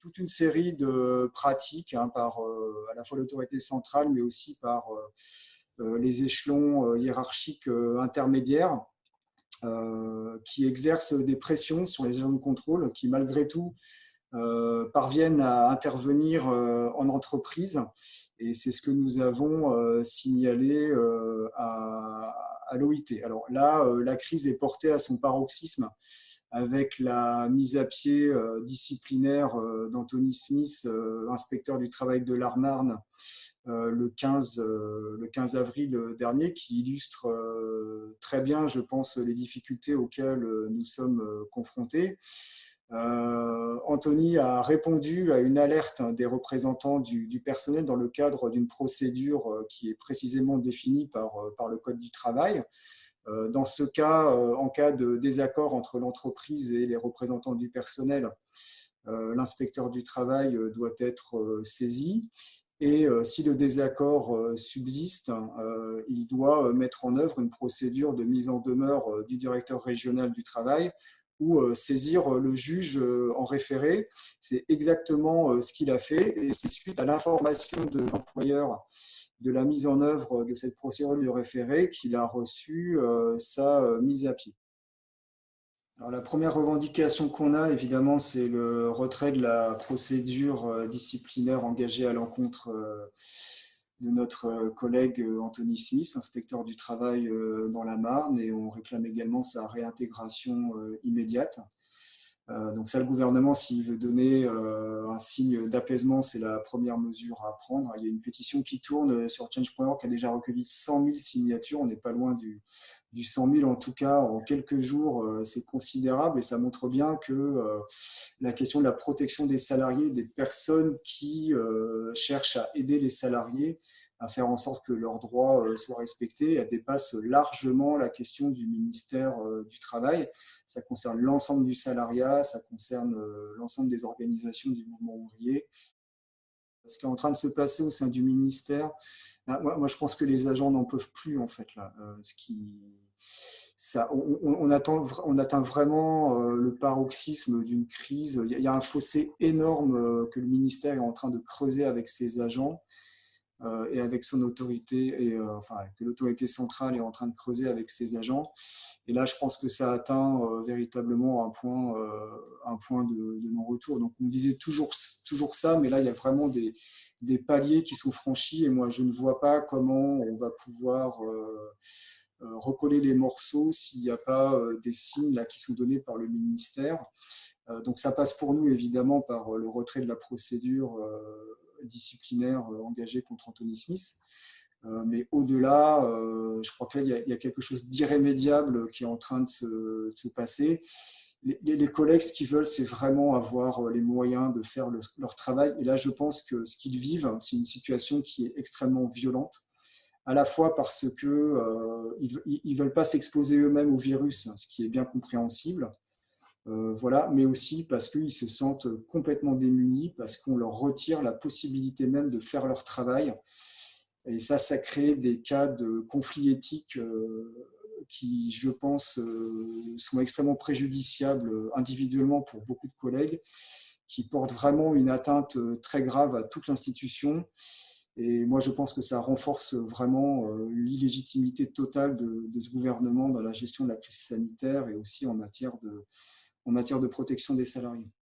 toute une série de pratiques par à la fois l'autorité centrale, mais aussi par les échelons hiérarchiques intermédiaires qui exercent des pressions sur les agents de contrôle qui, malgré tout, parviennent à intervenir en entreprise. Et c'est ce que nous avons signalé à l'OIT. Alors là, la crise est portée à son paroxysme avec la mise à pied disciplinaire d'Anthony Smith, inspecteur du travail de l'Armarne, le 15 avril dernier, qui illustre très bien, je pense, les difficultés auxquelles nous sommes confrontés. Anthony a répondu à une alerte des représentants du personnel dans le cadre d'une procédure qui est précisément définie par le Code du travail. Dans ce cas, en cas de désaccord entre l'entreprise et les représentants du personnel, l'inspecteur du travail doit être saisi. Et si le désaccord subsiste, il doit mettre en œuvre une procédure de mise en demeure du directeur régional du travail ou saisir le juge en référé. C'est exactement ce qu'il a fait et c'est suite à l'information de l'employeur de la mise en œuvre de cette procédure de référé qu'il a reçu sa mise à pied. Alors, la première revendication qu'on a, évidemment, c'est le retrait de la procédure disciplinaire engagée à l'encontre de notre collègue Anthony Smith, inspecteur du travail dans la Marne, et on réclame également sa réintégration immédiate. Donc ça, le gouvernement, s'il veut donner un signe d'apaisement, c'est la première mesure à prendre. Il y a une pétition qui tourne sur Change.org qui a déjà recueilli 100 000 signatures. On n'est pas loin du 100 000, en tout cas, en quelques jours. C'est considérable et ça montre bien que la question de la protection des salariés, des personnes qui cherchent à aider les salariés, à faire en sorte que leurs droits soient respectés. Elle dépasse largement la question du ministère du Travail. Ça concerne l'ensemble du salariat, ça concerne l'ensemble des organisations du mouvement ouvrier. Ce qui est en train de se passer au sein du ministère, moi je pense que les agents n'en peuvent plus en fait. Là. On atteint vraiment le paroxysme d'une crise. Il y a un fossé énorme que le ministère est en train de creuser avec ses agents. Et avec son autorité, que l'autorité centrale est en train de creuser avec ses agents. Et là, je pense que ça atteint véritablement un point de non-retour. Donc, on disait toujours ça, mais là, il y a vraiment des paliers qui sont franchis et moi, je ne vois pas comment on va pouvoir recoller les morceaux s'il n'y a pas des signes là, qui sont donnés par le ministère. Donc, ça passe pour nous, évidemment, par le retrait de la procédure disciplinaire engagée contre Anthony Smith. Mais au-delà, je crois que là, il y a quelque chose d'irrémédiable qui est en train de se passer. Les collègues, ce qu'ils veulent, c'est vraiment avoir les moyens de faire leur travail. Et là, je pense que ce qu'ils vivent, c'est une situation qui est extrêmement violente, à la fois parce qu'ils ne veulent pas s'exposer eux-mêmes au virus, ce qui est bien compréhensible, voilà, mais aussi parce qu'ils se sentent complètement démunis, parce qu'on leur retire la possibilité même de faire leur travail. Et ça crée des cas de conflits éthiques qui, je pense, sont extrêmement préjudiciables individuellement pour beaucoup de collègues, qui portent vraiment une atteinte très grave à toute l'institution. Et moi, je pense que ça renforce vraiment l'illégitimité totale de ce gouvernement dans la gestion de la crise sanitaire et aussi en matière de protection des salariés.